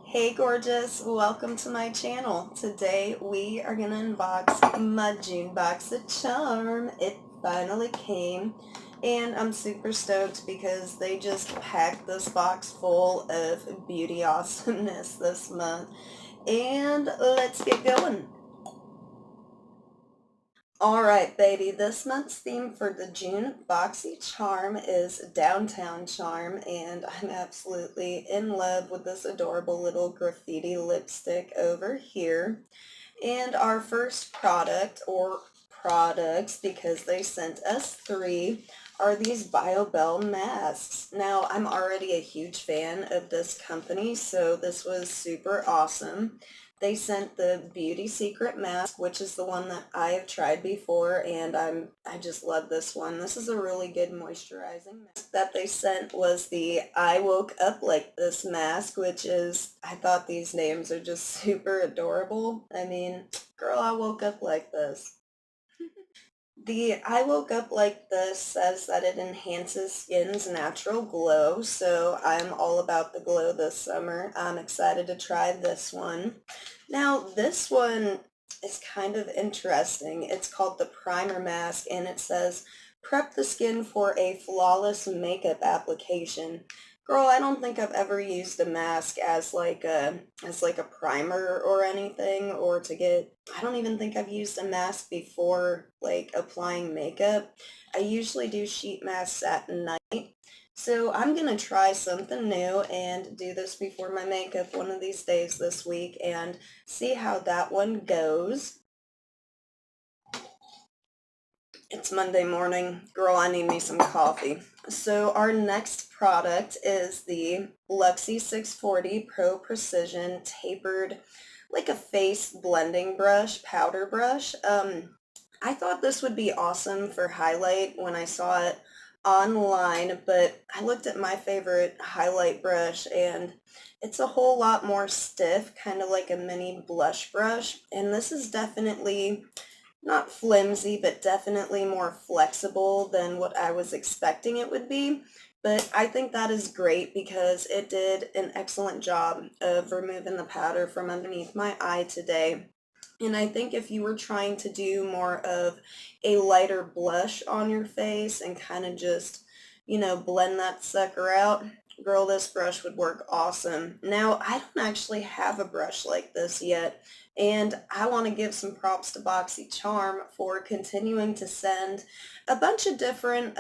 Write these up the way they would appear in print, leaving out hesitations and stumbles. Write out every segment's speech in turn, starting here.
Hey gorgeous, welcome to my channel. Today we are going to unbox my June BoxyCharm. It finally came and I'm super stoked because they just packed this box full of beauty awesomeness this month. And let's get going. Alright, baby, this month's theme for the June BoxyCharm is Downtown Charm, and I'm absolutely in love with this adorable little graffiti lipstick over here. And our first product, or products, because they sent us three, are these BioBell masks. Now, I'm already a huge fan of this company, so this was super awesome. They sent the Beauty Secret mask, which is the one that I have tried before, and I just love this one. This is a really good moisturizing mask. That they sent was the I Woke Up Like This mask, which is, I thought these names are just super adorable. I mean, girl, I woke up like this. The I Woke Up Like This says that it enhances skin's natural glow, so I'm all about the glow this summer. I'm excited to try this one. Now, this one is kind of interesting. It's called the Primer Mask, and it says, prep the skin for a flawless makeup application. Girl, I don't think I've ever used a mask as like a primer or anything, or to get, I don't even think I've used a mask before like applying makeup. I usually do sheet masks at night. So I'm gonna try something new and do this before my makeup one of these days this week and see how that one goes. It's Monday morning. Girl, I need me some coffee. So our next product is the Luxie 640 Pro Precision Tapered, like a face blending brush, powder brush. I thought this would be awesome for highlight when I saw it online, but I looked at my favorite highlight brush and it's a whole lot more stiff, kind of like a mini blush brush. And this is definitely not flimsy, but definitely more flexible than what I was expecting it would be. But I think that is great because it did an excellent job of removing the powder from underneath my eye today. And I think if you were trying to do more of a lighter blush on your face and kind of just, blend that sucker out, girl, this brush would work awesome. Now, I don't actually have a brush like this yet, and I want to give some props to BoxyCharm for continuing to send a bunch of different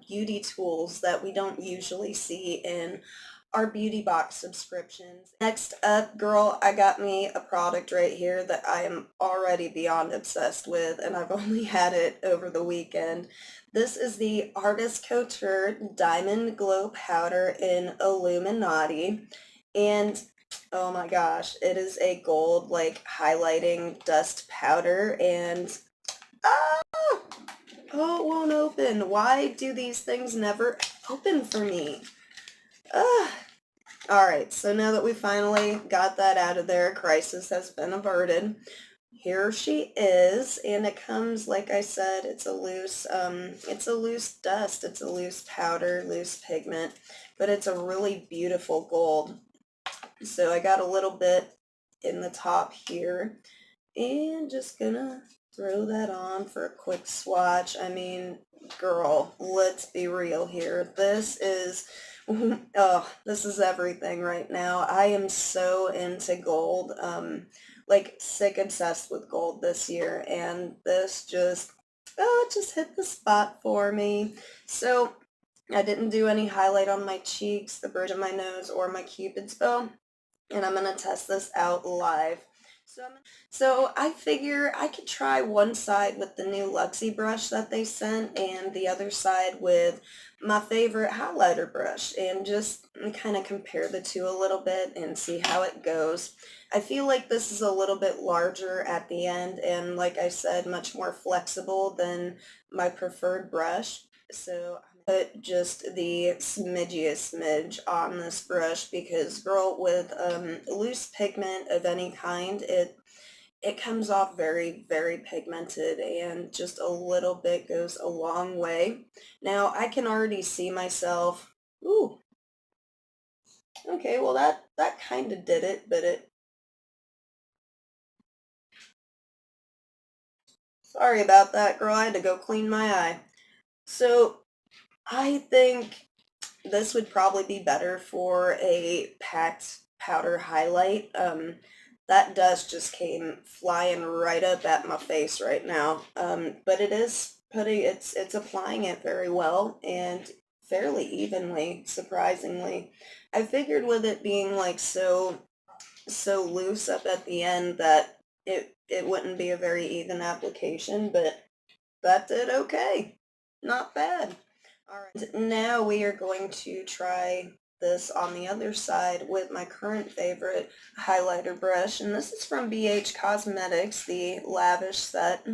beauty tools that we don't usually see in our beauty box subscriptions. Next up, girl, I got me a product right here that I am already beyond obsessed with, and I've only had it over the weekend. This is the Artist Couture Diamond Glow Powder in Illuminati, and oh my gosh, it is a gold, like, highlighting dust powder, and ah! Oh, it won't open. Why do these things never open for me? Ugh. Alright, so now that we finally got that out of there, crisis has been averted. Here she is, and it comes, like I said, it's a loose dust, it's a loose powder, loose pigment, but it's a really beautiful gold. So I got a little bit in the top here, and just gonna throw that on for a quick swatch. I mean, girl, let's be real here. This is, oh, this is everything right now. I am so into gold, like sick obsessed with gold this year, and this just, oh, it just hit the spot for me. So I didn't do any highlight on my cheeks, the bridge of my nose, or my cupid's bow, and I'm going to test this out live. So I figure I could try one side with the new Luxie brush that they sent and the other side with my favorite highlighter brush and just kind of compare the two a little bit and see how it goes. I feel like this is a little bit larger at the end and, like I said, much more flexible than my preferred brush. So put just the smidgiest smidge on this brush because, girl, with loose pigment of any kind, it comes off very, very pigmented, and just a little bit goes a long way. Now, I can already see myself, ooh, Okay, well that kind of did it, but sorry about that, girl. I had to go clean my eye. So I think this would probably be better for a packed powder highlight. That dust just came flying right up at my face right now. But it is it's applying it very well and fairly evenly, surprisingly. I figured with it being like so loose up at the end that it wouldn't be a very even application, but that did okay. Not bad. All right, now we are going to try this on the other side with my current favorite highlighter brush, and this is from BH Cosmetics, the Lavish set,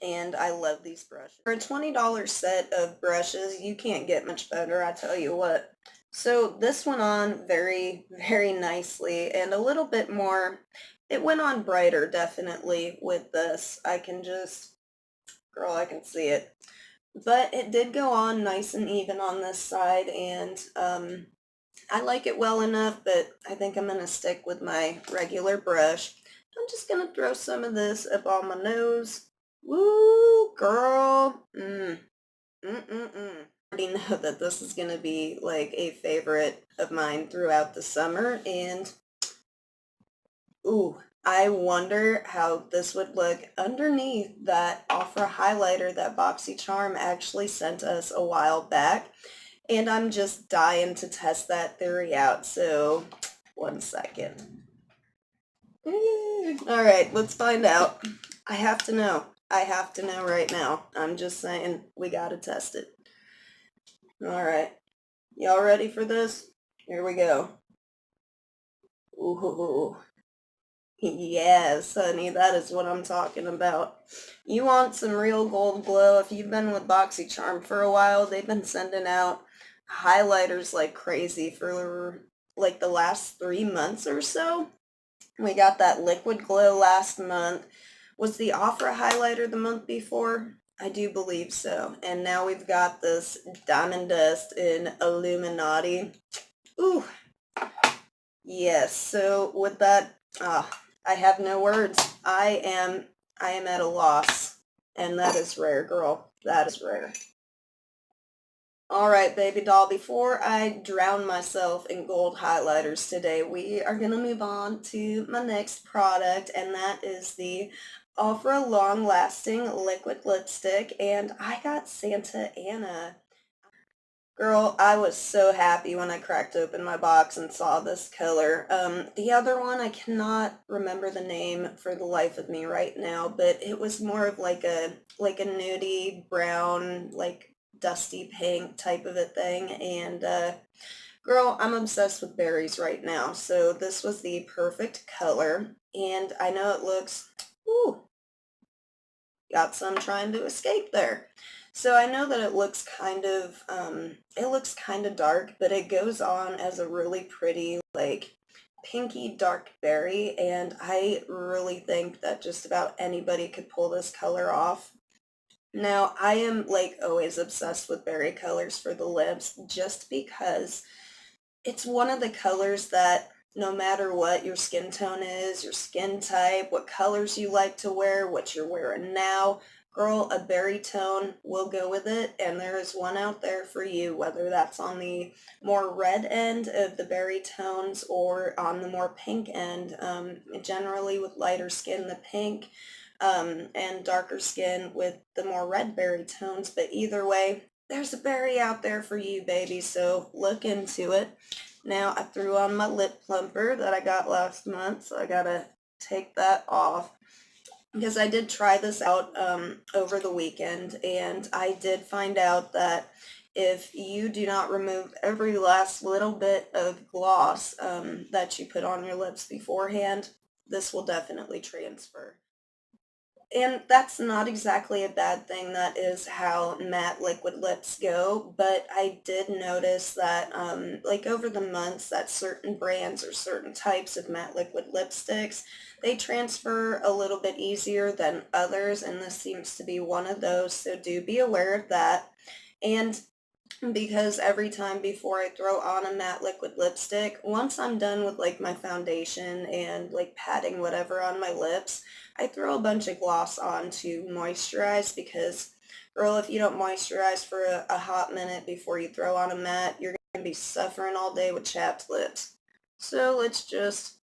and I love these brushes. For a $20 set of brushes, you can't get much better, I tell you what. So this went on very, very nicely, and a little bit more, it went on brighter definitely with this. I can just, girl, I can see it. But it did go on nice and even on this side, and I like it well enough, but I think I'm going to stick with my regular brush. I'm just going to throw some of this up on my nose. Woo, girl. I already know that this is going to be like a favorite of mine throughout the summer, and ooh, I wonder how this would look underneath that Opera highlighter that BoxyCharm actually sent us a while back. And I'm just dying to test that theory out, so 1 second. All right, let's find out. I have to know. I have to know right now. I'm just saying, we gotta test it. All right, y'all ready for this? Here we go. Ooh. Yes, honey, that is what I'm talking about. You want some real gold glow? If you've been with BoxyCharm for a while, they've been sending out highlighters like crazy for like the last 3 months or so. We got that liquid glow last month. Was the Opera highlighter the month before? I do believe so. And now we've got this Diamond Dust in Illuminati. Ooh, yes. So with that, I have no words. I am at a loss. And that is rare, girl. That is rare. All right, baby doll, before I drown myself in gold highlighters today, we are going to move on to my next product, and that is the Ultra Long Lasting Liquid Lipstick, and I got Santa Ana. Girl, I was so happy when I cracked open my box and saw this color. The other one, I cannot remember the name for the life of me right now, but it was more of like a nudie brown, like dusty pink type of a thing. And girl, I'm obsessed with berries right now, so this was the perfect color. And I know it looks, ooh, got some trying to escape there. So I know that it looks kind of dark, but it goes on as a really pretty, like, pinky dark berry, and I really think that just about anybody could pull this color off. Now, I am, like, always obsessed with berry colors for the lips, just because it's one of the colors that no matter what your skin tone is, your skin type, what colors you like to wear, what you're wearing now, girl, a berry tone will go with it, and there is one out there for you, whether that's on the more red end of the berry tones or on the more pink end. Generally with lighter skin, the pink, and darker skin with the more red berry tones, but either way, there's a berry out there for you, baby, so look into it. Now, I threw on my lip plumper that I got last month, so I gotta take that off because I did try this out over the weekend, and I did find out that if you do not remove every last little bit of gloss that you put on your lips beforehand, this will definitely transfer. And that's not exactly a bad thing. That is how matte liquid lips go. But I did notice that, like over the months, that certain brands or certain types of matte liquid lipsticks, they transfer a little bit easier than others. And this seems to be one of those. So do be aware of that. And because every time before I throw on a matte liquid lipstick, once I'm done with like my foundation and like patting whatever on my lips, I throw a bunch of gloss on to moisturize because, girl, if you don't moisturize for a hot minute before you throw on a matte, you're going to be suffering all day with chapped lips. So let's just,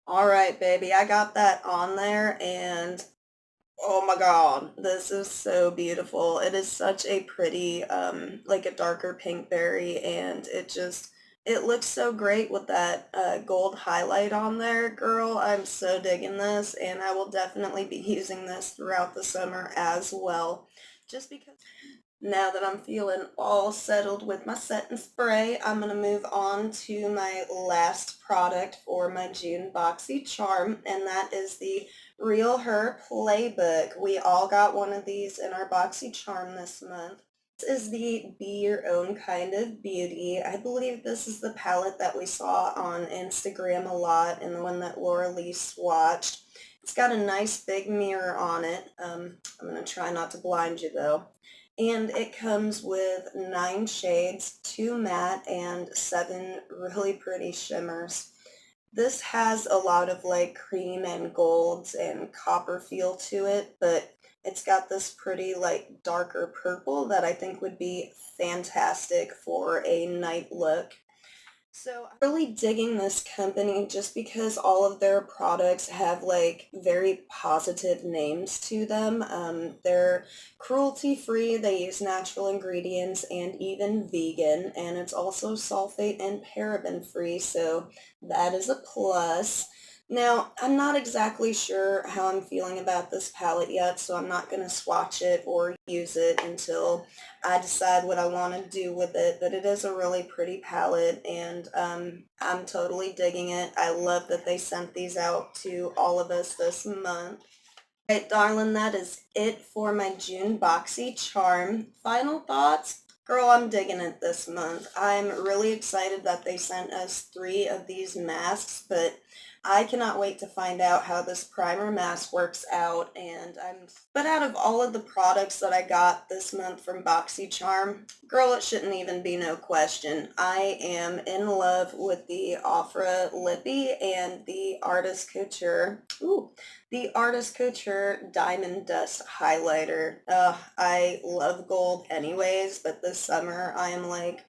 all right, baby, I got that on there and oh my God, this is so beautiful. It is such a pretty, like a darker pink berry, and it looks so great with that gold highlight on there. Girl, I'm so digging this, and I will definitely be using this throughout the summer as well. Just because now that I'm feeling all settled with my setting spray, I'm going to move on to my last product for my June BoxyCharm, and that is the Real Her Playbook. We all got one of these in our BoxyCharm this month. This is the Be Your Own Kind of Beauty. I believe this is the palette that we saw on Instagram a lot and the one that Laura Lee swatched. It's got a nice big mirror on it. I'm going to try not to blind you though. And it comes with 9 shades, 2 matte, and 7 really pretty shimmers. This has a lot of like cream and golds and copper feel to it, but it's got this pretty like darker purple that I think would be fantastic for a night look. So I'm really digging this company just because all of their products have like very positive names to them. They're cruelty-free, they use natural ingredients and even vegan, and it's also sulfate and paraben-free, so that is a plus. Now, I'm not exactly sure how I'm feeling about this palette yet, so I'm not going to swatch it or use it until I decide what I want to do with it, but it is a really pretty palette, and I'm totally digging it. I love that they sent these out to all of us this month. Alright, darling, that is it for my June BoxyCharm. Final thoughts? Girl, I'm digging it this month. I'm really excited that they sent us 3 of these masks, but I cannot wait to find out how this primer mask works out, and but out of all of the products that I got this month from BoxyCharm, girl, it shouldn't even be no question. I am in love with the Ofra Lippy and the Artist Couture. Ooh, the Artist Couture Diamond Dust Highlighter. I love gold anyways, but this summer I am like,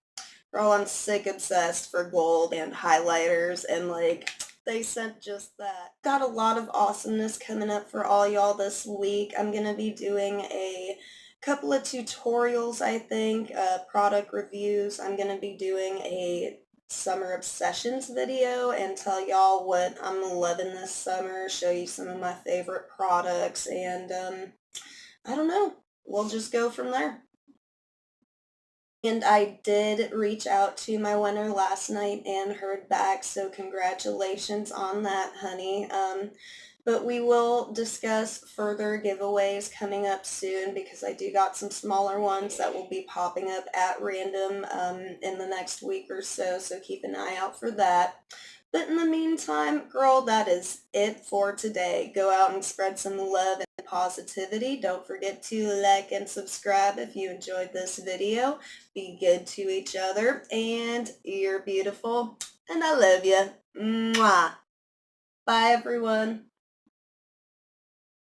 girl, I'm sick obsessed for gold and highlighters, and like, they sent just that. Got a lot of awesomeness coming up for all y'all this week. I'm going to be doing a couple of tutorials, I think, product reviews. I'm going to be doing a summer obsessions video and tell y'all what I'm loving this summer, show you some of my favorite products, and I don't know, we'll just go from there. And I did reach out to my winner last night and heard back, so congratulations on that, honey. But we will discuss further giveaways coming up soon because I do got some smaller ones that will be popping up at random in the next week or so, so keep an eye out for that. But in the meantime, girl, that is it for today. Go out and spread some love and positivity. Don't forget to like and subscribe if you enjoyed this video. Be good to each other, and you're beautiful, and I love you. Mwah. Bye, everyone.